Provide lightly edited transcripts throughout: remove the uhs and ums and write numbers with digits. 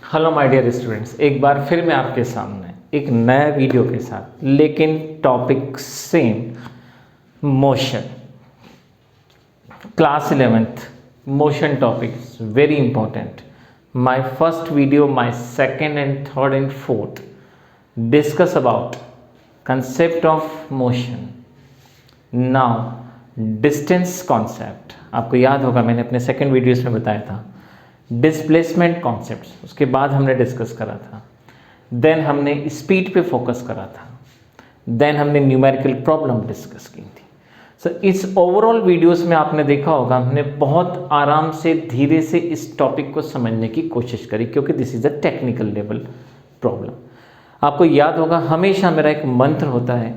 Hello my dear students, एक बार फिर मैं आपके सामने एक नया वीडियो के साथ, लेकिन topic same, motion. Class 11th motion topic is very important. My first video, my second and third and fourth discuss about concept of motion. Now distance concept, आपको याद होगा मैंने अपने सेकंड वीडियोस में बताया था। डिस्प्लेसमेंट कॉन्सेप्ट्स उसके बाद हमने डिस्कस करा था। देन हमने स्पीड पे फोकस करा था। देन हमने न्यूमेरिकल प्रॉब्लम डिस्कस की थी। सो इस ओवरऑल वीडियोस में आपने देखा होगा हमने बहुत आराम से धीरे से इस टॉपिक को समझने की कोशिश करी, क्योंकि this is a technical level problem. आपको याद होगा हमेशा मेरा एक मंत्र होता है,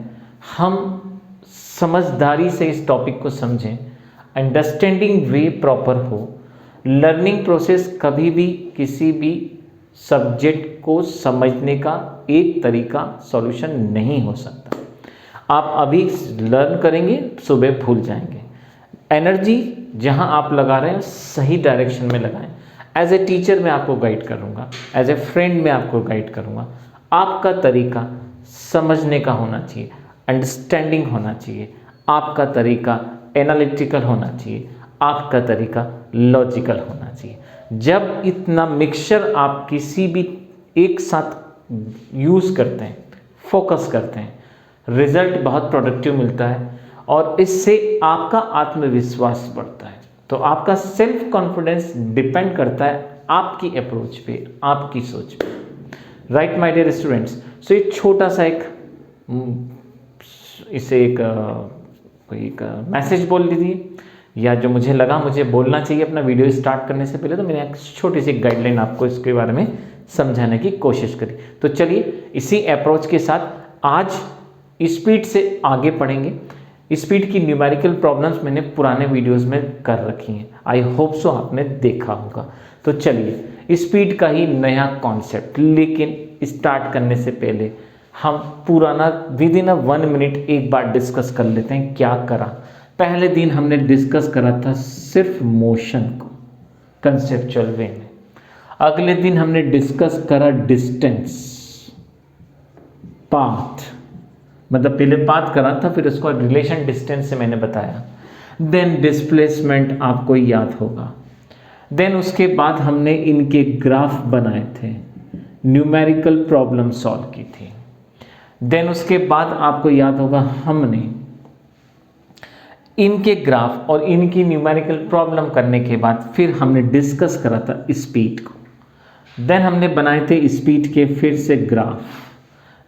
हम समझदारी से इस टॉपिक को समझें, अंडरस्टैंडिंग वे प्रॉपर हो। लर्निंग प्रोसेस कभी भी किसी भी सब्जेक्ट को समझने का एक तरीका सॉल्यूशन नहीं हो सकता। आप अभी लर्न करेंगे, सुबह भूल जाएंगे। एनर्जी जहां आप लगा रहे हैं सही डायरेक्शन में लगाएं। एज ए टीचर मैं आपको गाइड करूंगा, एज ए फ्रेंड मैं आपको गाइड करूंगा। आपका तरीका समझने का होना चाहिए, अंडरस्टैंडिंग होना चाहिए। आपका तरीका एनालिटिकल होना चाहिए, आपका तरीका लॉजिकल होना चाहिए। जब इतना मिक्सचर आप किसी भी एक साथ यूज़ करते हैं, फोकस करते हैं, रिजल्ट बहुत प्रोडक्टिव मिलता है और इससे आपका आत्मविश्वास बढ़ता है। तो आपका सेल्फ कॉन्फिडेंस डिपेंड करता है आपकी अप्रोच पे, आपकी सोच पे। राइट माय डियर स्टूडेंट्स, सो एक छोटा सा इसे एक मैसेज बोल दीजिए, या जो मुझे लगा मुझे बोलना चाहिए अपना वीडियो स्टार्ट करने से पहले, तो मैंने एक छोटी सी गाइडलाइन आपको इसके बारे में समझाने की कोशिश करी। तो चलिए इसी अप्रोच के साथ आज स्पीड से आगे पढ़ेंगे। स्पीड की न्यूमेरिकल प्रॉब्लम्स मैंने पुराने वीडियोस में कर रखी हैं, आई होप सो आपने देखा होगा। तो चलिए स्पीड का ही नया कॉन्सेप्ट, लेकिन स्टार्ट करने से पहले हम पुराना विद इन 1 मिनट एक बार डिस्कस कर लेते हैं। क्या करा पहले दिन हमने डिस्कस करा था सिर्फ मोशन को कंसेप्चुअल वे में। अगले दिन हमने डिस्कस करा डिस्टेंस, पाथ, मतलब पहले पाथ करा था, फिर उसको रिलेशन डिस्टेंस से मैंने बताया। देन डिस्प्लेसमेंट आपको याद होगा। देन उसके बाद हमने इनके ग्राफ बनाए थे, न्यूमेरिकल प्रॉब्लम सॉल्व की थी। देन उसके बाद आपको याद होगा हमने इनके ग्राफ और इनकी न्यूमेरिकल प्रॉब्लम करने के बाद फिर हमने डिस्कस करा था स्पीड को। देन हमने बनाए थे स्पीड के फिर से ग्राफ।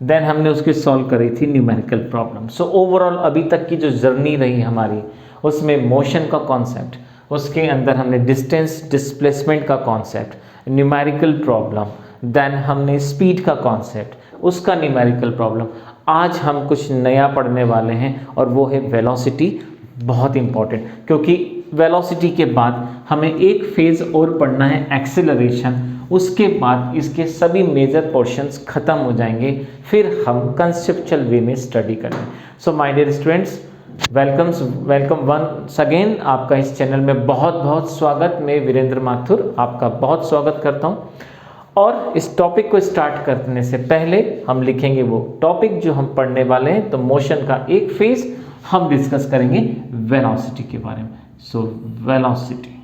देन हमने उसकी सॉल्व करी थी न्यूमेरिकल प्रॉब्लम। सो ओवरऑल अभी तक की जो जर्नी रही हमारी, उसमें मोशन का कॉन्सेप्ट, उसके अंदर हमने डिस्टेंस डिस्प्लेसमेंट का कॉन्सेप्ट, न्यूमेरिकल प्रॉब्लम, देन हमने स्पीड का कॉन्सेप्ट, उसका न्यूमेरिकल प्रॉब्लम। आज हम कुछ नया पढ़ने वाले हैं और वो है वेलोसिटी। बहुत इंपॉर्टेंट, क्योंकि वेलोसिटी के बाद हमें एक फेज और पढ़ना है, एक्सेलरेशन। उसके बाद इसके सभी मेजर पोर्शंस खत्म हो जाएंगे, फिर हम कंसेप्चुअल वे में स्टडी करेंगे। So my dear students, welcome once again. आपका इस चैनल में बहुत बहुत स्वागत। मैं वीरेंद्र माथुर आपका बहुत स्वागत करता हूँ। और इस टॉपिक को स्टार्ट करने से पहले हम लिखेंगे वो टॉपिक जो हम पढ़ने वाले हैं। तो मोशन का एक फेज हम डिस्कस करेंगे वेलोसिटी के बारे में। So velocity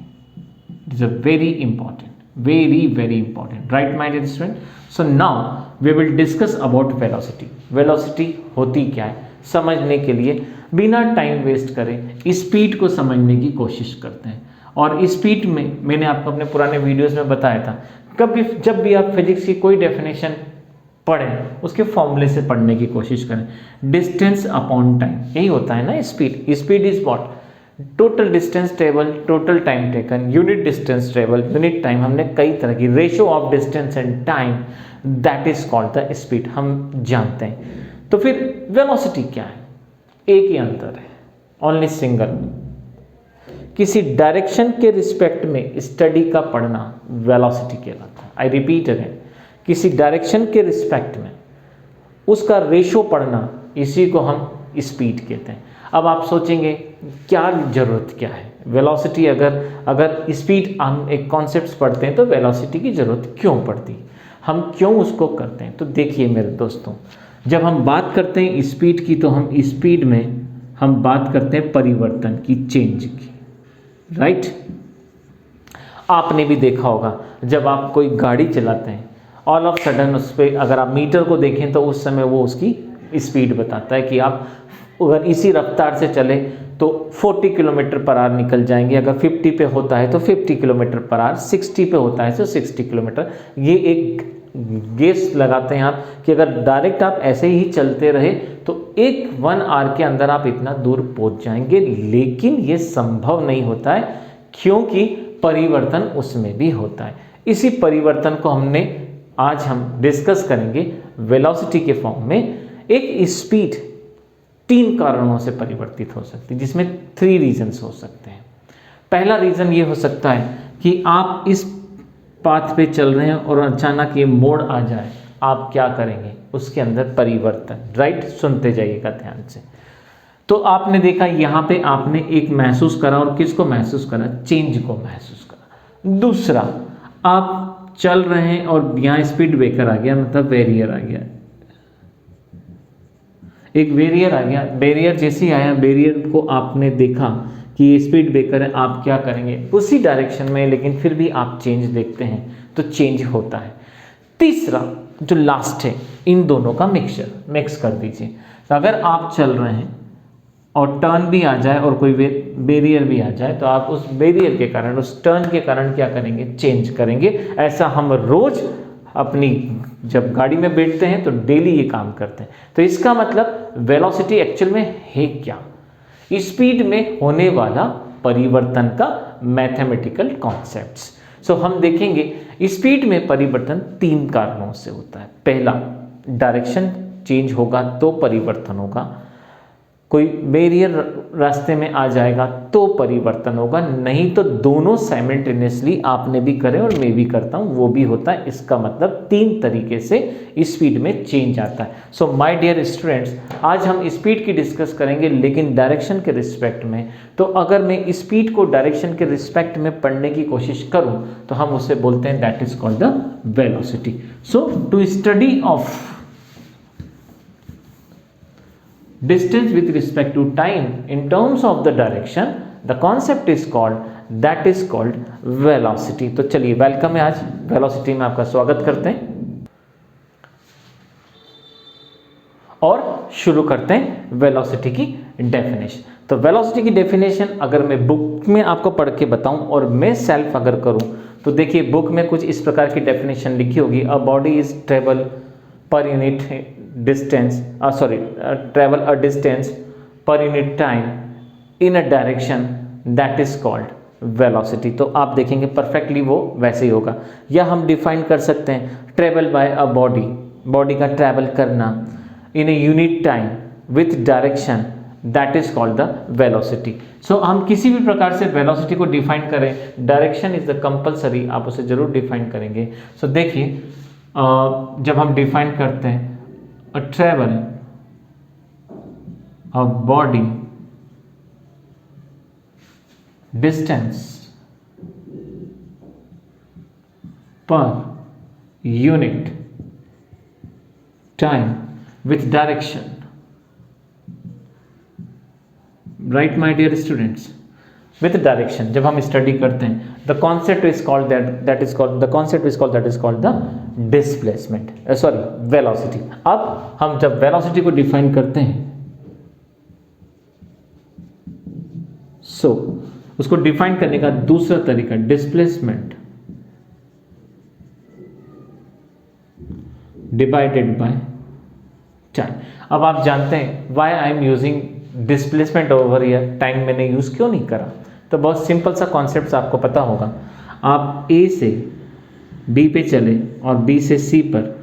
is a very important, very important, right my dear student. So now we will discuss about velocity. Velocity होती क्या है समझने के लिए बिना टाइम वेस्ट करे स्पीड को समझने की कोशिश करते हैं। और स्पीड में मैंने आपको अपने पुराने वीडियोस में बताया था, कभी जब भी आप फिजिक्स की कोई डेफिनेशन पढ़ें उसके फॉर्मूले से पढ़ने की कोशिश करें। डिस्टेंस अपॉन टाइम, यही होता है ना speed. Speed is what? Total distance travel, total time taken, unit distance travel, unit time. हमने कई तरह की ratio of distance and time, that is called the speed, हम जानते हैं। तो फिर वेलोसिटी क्या है? एक ही अंतर है, ओनली सिंगल। किसी डायरेक्शन के रिस्पेक्ट में स्टडी का पढ़ना वेलोसिटी कहलाता है। आई रिपीट अगेन, किसी डायरेक्शन के रिस्पेक्ट में उसका रेशो पढ़ना, इसी को हम स्पीड कहते हैं। अब आप सोचेंगे क्या ज़रूरत क्या है वेलोसिटी, अगर स्पीड हम एक कॉन्सेप्ट पढ़ते हैं तो वेलोसिटी की ज़रूरत क्यों पड़ती है, हम क्यों उसको करते हैं। तो देखिए मेरे दोस्तों, जब हम बात करते हैं स्पीड की तो हम स्पीड में हम बात करते हैं परिवर्तन की, चेंज की, राइट। आपने भी देखा होगा जब आप कोई गाड़ी चलाते हैं ऑल ऑफ सडन उस पर अगर आप मीटर को देखें तो उस समय वो उसकी स्पीड बताता है कि आप अगर इसी रफ्तार से चले तो 40 किलोमीटर पर आवर निकल जाएंगे, अगर 50 पे होता है तो 50 किलोमीटर पर आवर, 60 पे होता है तो 60 किलोमीटर। ये एक गेस लगाते हैं आप कि अगर डायरेक्ट आप ऐसे ही चलते रहे तो 1 आवर के अंदर आप इतना दूर पहुंच जाएंगे, लेकिन ये संभव नहीं होता है क्योंकि परिवर्तन उसमें भी होता है। इसी परिवर्तन को आज हम डिस्कस करेंगे वेलोसिटी के फॉर्म में। एक स्पीड 3 कारणों से परिवर्तित हो सकती है, जिसमें 3 रीजंस हो सकते हैं। पहला रीज़न ये हो सकता है कि आप इस पाथ पे चल रहे हैं और अचानक ये मोड़ आ जाए, आप क्या करेंगे, उसके अंदर परिवर्तन, राइट। सुनते जाइएगा ध्यान से। तो आपने देखा यहाँ पे आपने एक महसूस करा, और किसको महसूस करा, चेंज को महसूस करा। दूसरा, आप चल रहे हैं और यहाँ स्पीड ब्रेकर आ गया, मतलब बैरियर आ गया, एक बैरियर आ गया। बैरियर जैसे ही आया, बैरियर को आपने देखा कि ये स्पीड ब्रेकर है, आप क्या करेंगे, उसी डायरेक्शन में, लेकिन फिर भी आप चेंज देखते हैं तो चेंज होता है। तीसरा जो लास्ट है, इन दोनों का मिक्स कर दीजिए। तो अगर आप चल रहे हैं और टर्न भी आ जाए और कोई बैरियर भी आ जाए तो आप उस बैरियर के कारण, उस टर्न के कारण क्या करेंगे, चेंज करेंगे। ऐसा हम रोज अपनी जब गाड़ी में बैठते हैं तो डेली ये काम करते हैं। तो इसका मतलब वेलोसिटी एक्चुअल में है क्या, स्पीड में होने वाला परिवर्तन का मैथमेटिकल कॉन्सेप्ट्स। सो हम देखेंगे स्पीड में परिवर्तन 3 कारणों से होता है। पहला, डायरेक्शन चेंज होगा तो परिवर्तन होगा, कोई बैरियर रास्ते में आ जाएगा तो परिवर्तन होगा, नहीं तो दोनों साइमल्टेनियसली आपने भी करे और मैं भी करता हूँ वो भी होता है। इसका मतलब 3 तरीके से स्पीड में चेंज आता है। सो माय डियर स्टूडेंट्स, आज हम स्पीड की डिस्कस करेंगे लेकिन डायरेक्शन के रिस्पेक्ट में। तो अगर मैं स्पीड को डायरेक्शन के रिस्पेक्ट में पढ़ने की कोशिश करूँ तो हम उसे बोलते हैं that is called the velocity. So to study of distance with respect to time in terms of the direction, the concept is called velocity। तो चलिए, वेलकम है, आज वेलोसिटी में आपका स्वागत करते हैं और शुरू करते हैं वेलोसिटी की डेफिनेशन। तो वेलोसिटी की डेफिनेशन अगर मैं बुक में आपको पढ़ के बताऊं और मैं सेल्फ अगर करूं तो देखिए बुक में कुछ इस प्रकार की डेफिनेशन लिखी होगी। A body is travel per unit distance travel a distance per unit time in a direction that is called velocity। तो आप देखेंगे परफेक्टली वो वैसे ही होगा। या हम डिफाइन कर सकते हैं ट्रेवल बाय अ बॉडी का ट्रैवल करना in a unit time with direction that is called the velocity. So हम किसी भी प्रकार से वेलोसिटी को डिफाइन करें, डायरेक्शन इज द कंपलसरी, आप उसे जरूर डिफाइन करेंगे। सो देखिए जब हम डिफाइन करते हैं a travel a body distance per unit time with direction, right my dear students, with direction। जब हम स्टडी करते हैं the concept is called that is called the displacement, velocity। अब हम जब वेलोसिटी को डिफाइन करते हैं उसको डिफाइन करने का दूसरा तरीका डिस्प्लेसमेंट डिवाइडेड बाय टाइम। अब आप जानते हैं why I am using displacement over here, time मैंने यूज क्यों नहीं करा। तो बहुत सिंपल सा कॉन्सेप्ट आपको पता होगा। आप ए से बी पे चले और बी से सी पर,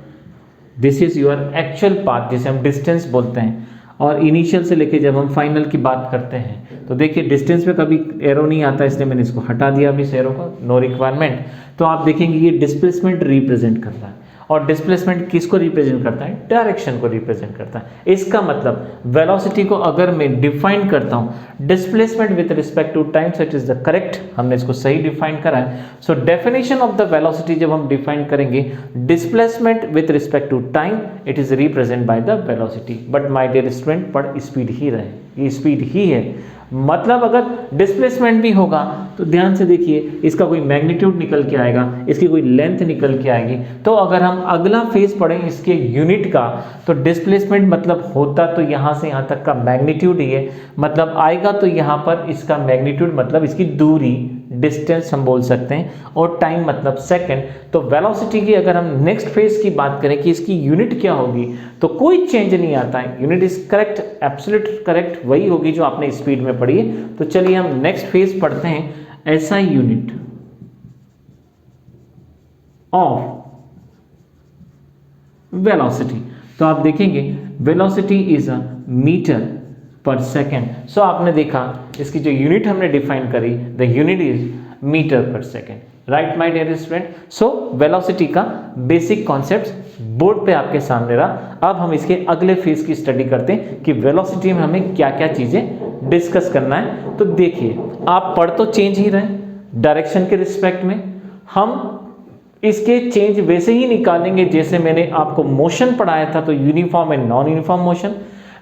this is your actual path जिसे हम डिस्टेंस बोलते हैं। और इनिशियल से लेके जब हम फाइनल की बात करते हैं तो देखिए डिस्टेंस पे कभी एरो नहीं आता, इसलिए मैंने इसको हटा दिया अभी इस एरो को, नो रिक्वायरमेंट। तो आप देखेंगे ये डिस्प्लेसमेंट रिप्रेजेंट कर रहा है और डिस्प्लेसमेंट किसको रिप्रेजेंट करता है? डायरेक्शन को रिप्रेजेंट करता है। इसका मतलब वेलोसिटी को अगर मैं डिफाइन करता हूं displacement with respect to time, so it is the correct, हमने इसको सही डिफाइन करा है। So definition of the velocity जब हम डिफाइन करेंगे displacement with respect to time, it is represent by the velocity. But my dear student, पर speed ही रहे, ये स्पीड ही है। मतलब अगर डिस्प्लेसमेंट भी होगा तो ध्यान से देखिए, इसका कोई मैग्नीट्यूड निकल के आएगा, इसकी कोई लेंथ निकल के आएगी। तो अगर हम अगला फेज पढ़ें इसके यूनिट का, तो डिस्प्लेसमेंट मतलब होता तो यहाँ से यहाँ तक का मैग्नीट्यूड ही है, मतलब आएगा तो यहाँ पर इसका मैग्नीट्यूड मतलब इसकी दूरी, डिस्टेंस हम बोल सकते हैं, और टाइम मतलब सेकंड। तो वेलोसिटी की अगर हम नेक्स्ट फेज की बात करें कि इसकी यूनिट क्या होगी, तो कोई चेंज नहीं आता है, unit is correct, absolute correct वही होगी जो आपने स्पीड में पढ़ी है। तो चलिए हम नेक्स्ट फेज पढ़ते हैं, ऐसा यूनिट ऑफ वेलोसिटी। तो आप देखेंगे velocity is a metre per second. So आपने देखा इसकी जो यूनिट हमने डिफाइन करी, the unit is metre per second, right my dear student. So velocity का बेसिक कॉन्सेप्ट बोर्ड पे आपके सामने रहा। अब हम इसके अगले फेज की स्टडी करते हैं कि वेलोसिटी में हमें क्या क्या चीजें डिस्कस करना है। तो देखिए, आप पढ़ तो चेंज ही रहे डायरेक्शन के रिस्पेक्ट में, हम इसके चेंज वैसे ही निकालेंगे जैसे मैंने आपको मोशन पढ़ाया था, तो uniform and non uniform motion.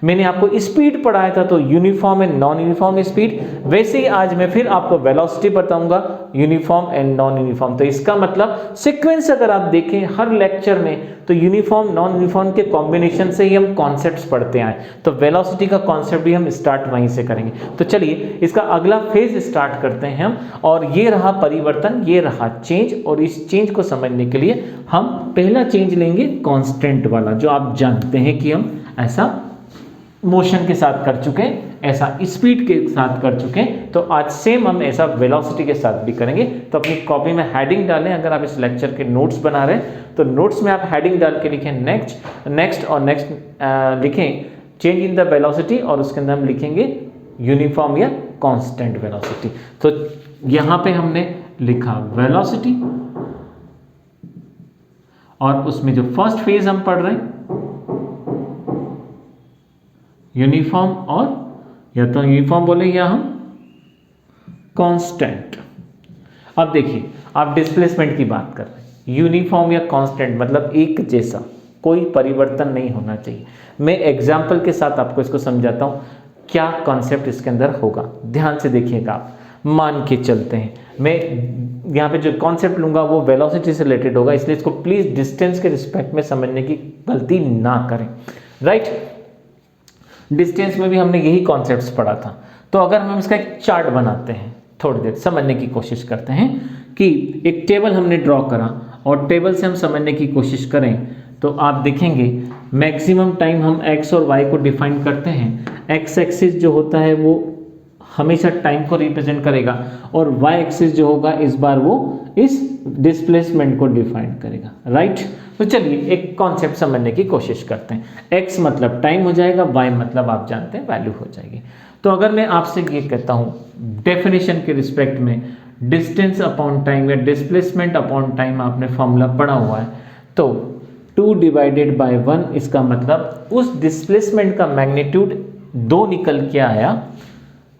मैंने आपको स्पीड पढ़ाया था, तो uniform and non uniform speed. वैसे ही आज मैं फिर आपको वेलोसिटी बताऊंगा, यूनिफॉर्म एंड नॉन यूनिफॉर्म। तो इसका मतलब सीक्वेंस अगर आप देखें हर लेक्चर में, तो यूनिफॉर्म नॉन यूनिफॉर्म के कॉम्बिनेशन से ही हम कॉन्सेप्ट्स पढ़ते आए। तो वेलोसिटी का कॉन्सेप्ट भी हम स्टार्ट वहीं से करेंगे। तो चलिए इसका अगला फेज स्टार्ट करते हैं हम, और ये रहा परिवर्तन, ये रहा चेंज। और इस चेंज को समझने के लिए हम पहला चेंज लेंगे कांस्टेंट वाला, जो आप जानते हैं कि हम ऐसा मोशन के साथ कर चुके हैं, ऐसा स्पीड के साथ कर चुके हैं। तो आज सेम हम ऐसा वेलोसिटी के साथ भी करेंगे। तो अपनी कॉपी में हेडिंग डालें, अगर आप इस लेक्चर के नोट्स बना रहे हैं तो नोट्स में आप हेडिंग डाल के लिखें नेक्स्ट और नेक्स्ट लिखें चेंज इन द वेलोसिटी, और उसके अंदर हम लिखेंगे यूनिफॉर्म या कांस्टेंट वेलोसिटी। तो यहाँ पे हमने लिखा वेलोसिटी, और उसमें जो फर्स्ट फेज हम पढ़ रहे हैं यूनिफॉर्म, और या तो यूनिफॉर्म बोले या हम कांस्टेंट। अब देखिए, आप डिस्प्लेसमेंट की बात कर रहे हैं, यूनिफॉर्म या कांस्टेंट मतलब एक जैसा, कोई परिवर्तन नहीं होना चाहिए। मैं एग्जाम्पल के साथ आपको इसको समझाता हूं क्या कॉन्सेप्ट इसके अंदर होगा। ध्यान से देखिएगा आप, मान के चलते हैं, मैं यहाँ पे जो कॉन्सेप्ट लूंगा वो वेलोसिटी से रिलेटेड होगा, इसलिए इसको प्लीज डिस्टेंस के रिस्पेक्ट में समझने की गलती ना करें, राइट। डिस्टेंस में भी हमने यही कॉन्सेप्ट्स पढ़ा था। तो अगर हम इसका एक चार्ट बनाते हैं, थोड़ी देर समझने की कोशिश करते हैं कि एक टेबल हमने ड्रॉ करा, और टेबल से हम समझने की कोशिश करें, तो आप देखेंगे मैक्सिमम टाइम हम x और y को डिफाइन करते हैं। x एक्सिस जो होता है वो हमेशा टाइम को रिप्रेजेंट करेगा, और y एक्सिस जो होगा इस बार वो इस डिस्प्लेसमेंट को डिफाइन करेगा, राइट। तो चलिए एक कॉन्सेप्ट समझने की कोशिश करते हैं। x मतलब टाइम हो जाएगा, y मतलब आप जानते हैं वैल्यू हो जाएगी। तो अगर मैं आपसे ये कहता हूँ डेफिनेशन के रिस्पेक्ट में डिस्टेंस अपॉन टाइम या डिस्प्लेसमेंट अपॉन टाइम आपने फॉर्मूला पढ़ा हुआ है, तो 2 डिवाइडेड बाय 1, इसका मतलब उस डिस्प्लेसमेंट का मैग्नीट्यूड 2 निकल के आया,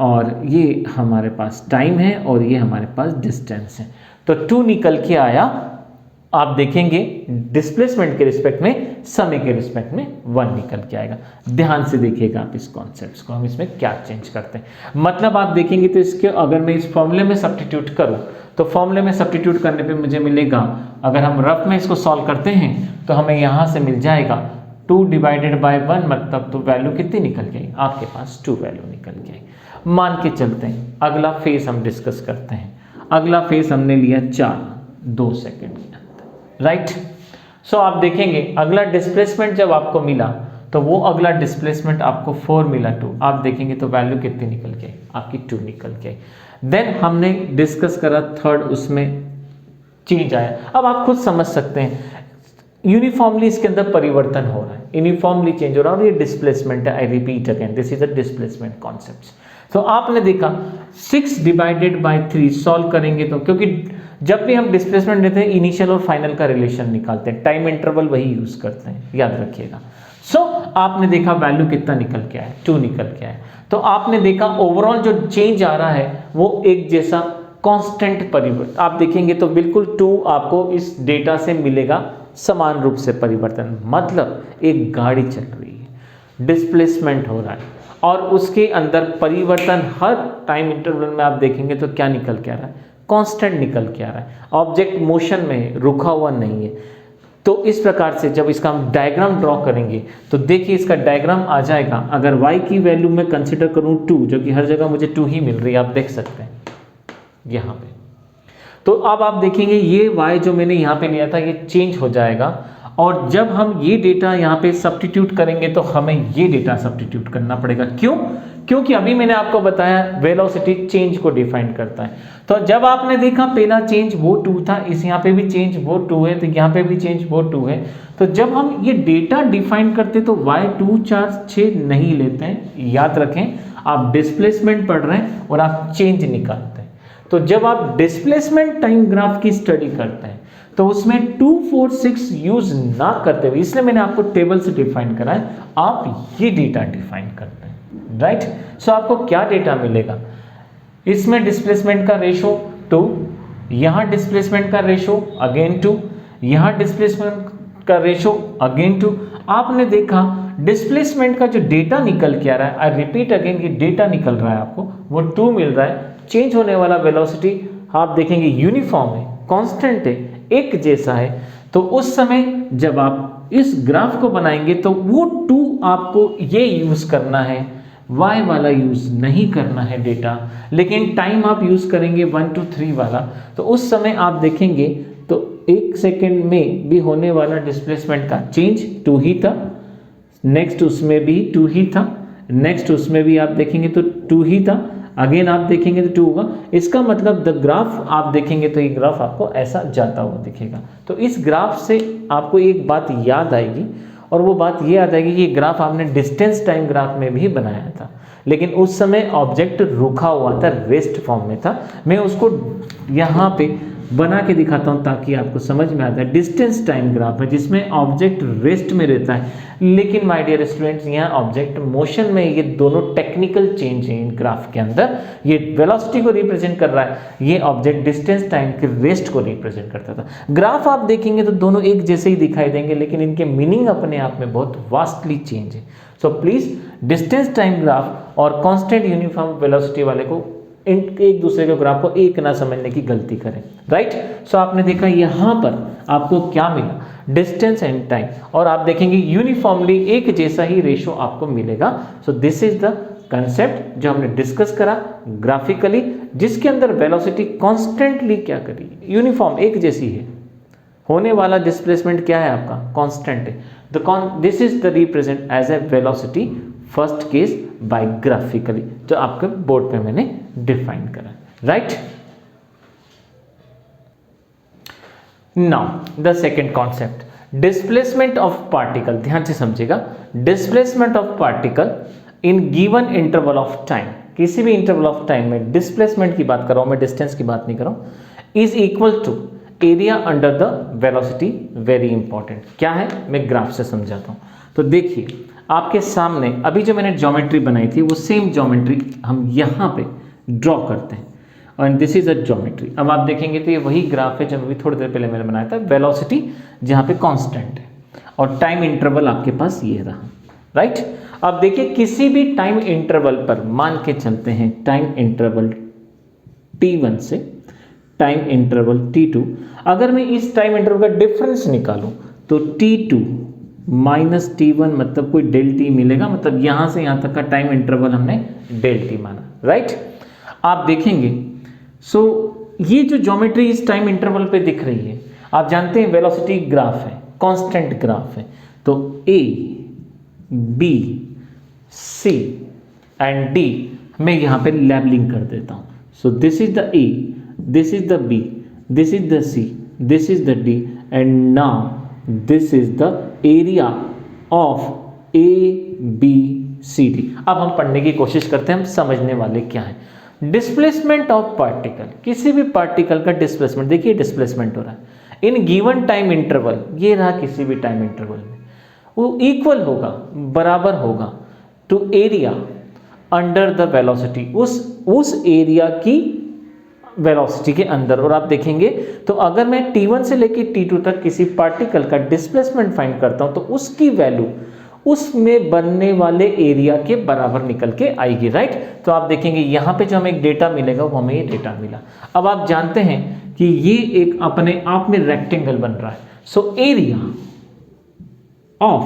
और ये हमारे पास टाइम है और ये हमारे पास डिस्टेंस है। तो 2 निकल के आया, आप देखेंगे डिस्प्लेसमेंट के रिस्पेक्ट में, समय के रिस्पेक्ट में 1 निकल के आएगा। ध्यान से देखिएगा आप इस कॉन्सेप्ट्स को, हम इसमें क्या चेंज करते हैं। मतलब आप देखेंगे तो इसके अगर मैं इस फॉर्मूले में सब्स्टिट्यूट करूं, तो फॉर्मूले में सब्स्टिट्यूट करने पे मुझे मिलेगा, अगर हम रफ में इसको सॉल्व करते हैं तो हमें यहाँ से मिल जाएगा 2 डिवाइडेड बाय 1, मतलब तो वैल्यू कितनी निकल गई, आपके पास 2 वैल्यू निकल गई। मान के चलते हैं अगला फेज हम डिस्कस करते हैं। अगला फेज हमने लिया 2 सेकेंड के अंदर, राइट। सो आप देखेंगे अगला डिस्प्लेसमेंट जब आपको मिला, तो वो अगला डिस्प्लेसमेंट आपको 4 मिला 2, आप देखेंगे तो वैल्यू कितनी निकल गई, आपकी 2 निकल गई। देन हमने डिस्कस करा थर्ड, उसमें चेंज आया। अब आप खुद समझ सकते हैं यूनिफॉर्मली इसके अंदर परिवर्तन हो रहा है, यूनिफॉर्मली चेंज हो रहा है, और ये डिस्प्लेसमेंट है। I repeat again, this is a displacement concept. तो आपने देखा 6 डिवाइडेड बाय 3 सॉल्व करेंगे तो, क्योंकि जब भी हम डिस्प्लेसमेंट लेते हैं इनिशियल और फाइनल का रिलेशन निकालते हैं, टाइम इंटरवल वही यूज करते हैं, याद रखिएगा। सो आपने देखा वैल्यू कितना निकल के आया, 2 निकल के आया। तो आपने देखा ओवरऑल जो चेंज आ रहा है वो एक जैसा कांस्टेंट परिवर्तन, आप देखेंगे तो बिल्कुल 2 आपको इस डेटा से मिलेगा, समान रूप से परिवर्तन। मतलब एक गाड़ी चल रही है, डिस्प्लेसमेंट हो रहा है और उसके अंदर परिवर्तन हर टाइम इंटरवल में आप देखेंगे तो क्या निकल के आ रहा है, कांस्टेंट निकल के आ रहा है। ऑब्जेक्ट मोशन में है, रुका हुआ नहीं है। तो इस प्रकार से जब इसका हम डायग्राम ड्रॉ करेंगे तो देखिए इसका डायग्राम आ जाएगा। अगर y की वैल्यू में कंसिडर करूं 2, जो कि हर जगह मुझे 2 ही मिल रही है, आप देख सकते हैं यहाँ पे। तो अब आप देखेंगे ये y जो मैंने यहाँ पे लिया था ये चेंज हो जाएगा, और जब हम ये डेटा यहाँ पे सब्स्टिट्यूट करेंगे तो हमें ये डेटा सब्स्टिट्यूट करना पड़ेगा। क्यों? क्योंकि अभी मैंने आपको बताया वेलोसिटी चेंज को डिफाइन करता है। तो जब आपने देखा पहला चेंज वो 2 था, इस यहाँ पे भी चेंज वो 2 है, तो यहाँ पे भी चेंज वो 2 है। तो जब हम ये डेटा डिफाइन करते तो y 2 4 6 नहीं लेते हैं, याद रखें। आप डिस्प्लेसमेंट पढ़ रहे हैं और आप चेंज निकालते हैं। तो जब आप डिस्प्लेसमेंट टाइम ग्राफ की स्टडी करते हैं तो उसमें 2 4 6 यूज ना करते हुए, इसलिए मैंने आपको टेबल से डिफाइन करा है, आप ये डेटा डिफाइन करते हैं, राइट। सो आपको क्या डेटा मिलेगा, इसमें डिस्प्लेसमेंट का रेशो 2, यहाँ डिस्प्लेसमेंट का रेशो अगेन 2, यहाँ डिस्प्लेसमेंट का रेशो अगेन 2। आपने देखा डिस्प्लेसमेंट का जो डेटा निकल के आ रहा है, आई रिपीट अगेन, ये डेटा निकल रहा है आपको, वो 2 मिल रहा है। चेंज होने वाला वेलोसिटी आप देखेंगे यूनिफॉर्म है, कांस्टेंट है, एक जैसा है। तो उस समय जब आप इस ग्राफ को बनाएंगे तो वो 2 आपको ये यूज करना है, y वाला यूज नहीं करना है डेटा, लेकिन टाइम आप यूज करेंगे 1 2 3 वाला। तो उस समय आप देखेंगे तो 1 सेकेंड में भी होने वाला डिस्प्लेसमेंट का चेंज 2 ही था, नेक्स्ट उसमें भी 2 ही था, नेक्स्ट उसमें भी आप देखेंगे तो 2 ही था, अगेन आप देखेंगे तो 2 होगा। इसका मतलब द ग्राफ आप देखेंगे तो ये ग्राफ आपको ऐसा जाता हुआ दिखेगा। तो इस ग्राफ से आपको एक बात याद आएगी, और वो बात ये याद आएगी कि ये ग्राफ आपने डिस्टेंस टाइम ग्राफ में भी बनाया था, लेकिन उस समय ऑब्जेक्ट रुका हुआ था, रेस्ट फॉर्म में था। मैं उसको यहाँ पे बना के दिखाता हूँ ताकि आपको समझ में आता है। डिस्टेंस टाइम ग्राफ है जिसमें ऑब्जेक्ट रेस्ट में रहता है, लेकिन माय डियर स्टूडेंट्स यहाँ ऑब्जेक्ट मोशन में। ये दोनों टेक्निकल चेंज है इन ग्राफ के अंदर। ये वेलोसिटी को रिप्रेजेंट कर रहा है, ये ऑब्जेक्ट डिस्टेंस टाइम के रेस्ट को रिप्रेजेंट करता था। ग्राफ आप देखेंगे तो दोनों एक जैसे ही दिखाई देंगे, लेकिन इनके मीनिंग अपने आप में बहुत वास्टली चेंज है। So please distance time graph और कांस्टेंट यूनिफॉर्म वेलोसिटी वाले को एक दूसरे के ग्राफ को एक ना समझने की गलती करें, राइट। सो आपने देखा यहाँ पर आपको क्या मिला, डिस्टेंस एंड टाइम, और आप देखेंगे यूनिफॉर्मली एक जैसा ही रेशो आपको मिलेगा। सो दिस इज द कंसेप्ट जो हमने डिस्कस करा ग्राफिकली, जिसके अंदर वेलोसिटी कॉन्स्टेंटली क्या करी, यूनिफॉर्म एक जैसी है, होने वाला डिस्प्लेसमेंट क्या है आपका, कांस्टेंट है। This is the represent as a velocity first case by graphically, जो आपके बोर्ड पे मैंने डिफाइन करा, right. Now the second concept, displacement of particle. ध्यान से समझिएगा, displacement of particle in given interval of time, किसी भी इंटरवल ऑफ टाइम में डिस्प्लेसमेंट की बात कर रहा हूं मैं, डिस्टेंस की बात नहीं कर रहा हूं, is equal to area under the velocity. Very important क्या है, मैं ग्राफ से समझाता हूं। तो देखिए आपके सामने अभी जो मैंने ज्योमेट्री बनाई थी वो सेम ज्योमेट्री हम यहाँ पे ड्रॉ करते हैं, और दिस इज अ ज्योमेट्री। अब आप देखेंगे तो ये वही ग्राफ है जो अभी थोड़ी देर पहले मैंने बनाया था, वेलोसिटी जहाँ पे कांस्टेंट है और टाइम इंटरवल आपके पास ये रहा, राइट। अब देखिए किसी भी टाइम इंटरवल पर मान के चलते हैं, टाइम इंटरवल t1 से टाइम इंटरवल t2, अगर मैं इस टाइम इंटरवल का डिफरेंस निकालूं तो t2 माइनस t1 मतलब कोई डेल टी मिलेगा, मतलब यहां से यहां तक का टाइम इंटरवल हमने डेल टी माना, राइट। आप देखेंगे सो ये जो ज्योमेट्री इस टाइम इंटरवल पे दिख रही है, आप जानते हैं वेलोसिटी ग्राफ है, कांस्टेंट ग्राफ है, तो a b c and d मैं यहां पे लेबलिंग कर देता हूं। So this is the a, this is the b, this is the c, this is the d, and now this is the area of A B C D. अब हम पढ़ने की कोशिश करते हैं, हम समझने वाले क्या हैं। डिस्प्लेसमेंट ऑफ पार्टिकल, किसी भी पार्टिकल का डिस्प्लेसमेंट, देखिए डिस्प्लेसमेंट हो रहा है इन गिवन टाइम इंटरवल, ये रहा किसी भी टाइम इंटरवल में, वो इक्वल होगा, बराबर होगा to area under the velocity, उस एरिया की वेलोसिटी के अंदर। और आप देखेंगे तो अगर मैं t1 से लेके t2 तक किसी पार्टिकल का डिस्प्लेसमेंट फाइंड करता हूं तो उसकी वैल्यू उसमें बनने वाले एरिया के बराबर निकल के आएगी, राइट। तो आप देखेंगे यहां पे जो हमें एक डेटा मिलेगा वो हमें ये डेटा मिला। अब आप जानते हैं कि ये एक अपने आप में रेक्टेंगल बन रहा है, सो एरिया ऑफ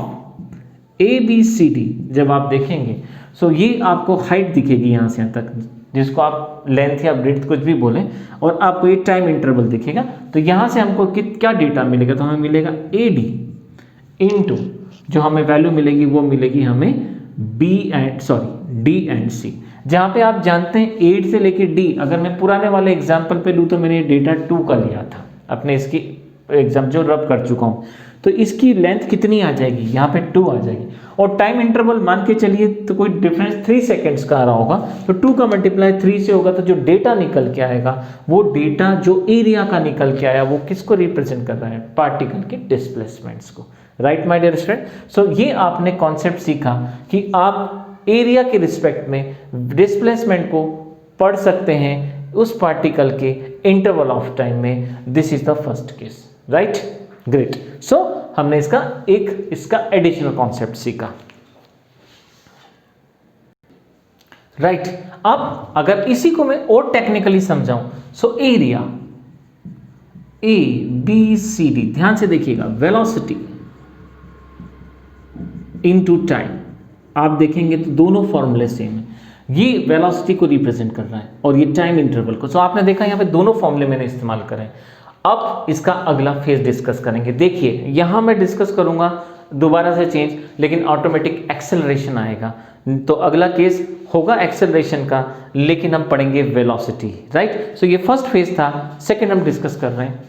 ABCD जब आप देखेंगे सो ये आपको हाइट दिखेगी यहां से यहां तक, जिसको आप लेंथ या ब्रेड्थ कुछ भी बोलें, और आपको ये टाइम इंटरवल दिखेगा। तो यहां से हमको क्या डेटा मिलेगा, तो हमें मिलेगा AD इनटू जो हमें वैल्यू मिलेगी वो मिलेगी हमें D एंड C, जहां पे आप जानते हैं 8 से लेके D, अगर मैं पुराने वाले एग्जाम्पल पे लूँ तो मैंने डेटा 2 का लिया था अपने इसकी एग्जाम जो रब कर चुका हूँ, तो इसकी लेंथ कितनी आ जाएगी, यहाँ पे 2 आ जाएगी। और टाइम इंटरवल मान के चलिए तो कोई डिफरेंस 3 सेकेंड्स का आ रहा होगा, तो 2 का मल्टीप्लाई 3 से होगा, तो जो डेटा निकल के आएगा वो डेटा जो एरिया का निकल के आया वो किसको रिप्रेजेंट कर रहा है, पार्टिकल के डिस्प्लेसमेंट्स को, राइट माय डियर स्टूडेंट। सो ये आपने कॉन्सेप्ट सीखा कि आप एरिया के रिस्पेक्ट में डिस्प्लेसमेंट को पढ़ सकते हैं उस पार्टिकल के इंटरवल ऑफ टाइम में। This is the first case, right, great. So हमने इसका एडिशनल कॉन्सेप्ट सीखा, राइट। अब अगर इसी को मैं और टेक्निकली समझाऊं, सो एरिया ABCD, ध्यान से देखिएगा, वेलोसिटी इनटू टाइम, आप देखेंगे तो दोनों फॉर्मूले सेम है, ये वेलोसिटी को रिप्रेजेंट कर रहा है और ये टाइम इंटरवल को। सो आपने देखा यहाँ पे दोनों फॉर्मूले मैंने इस्तेमाल करे। अब इसका अगला फेज डिस्कस करेंगे। देखिए यहां मैं डिस्कस करूंगा दोबारा से चेंज, लेकिन ऑटोमेटिक एक्सेलरेशन आएगा, तो अगला केस होगा एक्सेलरेशन का, लेकिन हम पढ़ेंगे वेलोसिटी, राइट। सो ये फर्स्ट फेज था, सेकंड हम डिस्कस कर रहे हैं,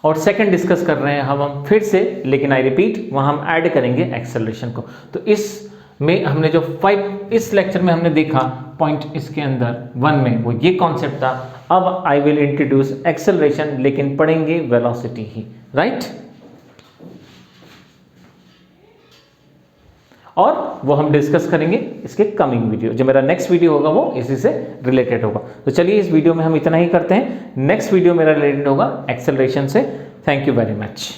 और सेकंड डिस्कस कर रहे हैं हम फिर से, लेकिन आई रिपीट वहां हम ऐड करेंगे एक्सेलरेशन को। तो इस में हमने जो 5 इस लेक्चर में हमने देखा पॉइंट इसके अंदर 1 में, वो ये कॉन्सेप्ट था। अब आई विल इंट्रोड्यूस एक्सेलरेशन, लेकिन पढ़ेंगे वेलोसिटी ही, राइट। और वो हम डिस्कस करेंगे इसके कमिंग वीडियो, जो मेरा नेक्स्ट वीडियो होगा वो इसी से रिलेटेड होगा। तो चलिए इस वीडियो में हम इतना ही करते हैं, नेक्स्ट वीडियो मेरा रिलेटेड होगा एक्सेलरेशन से। Thank you very much.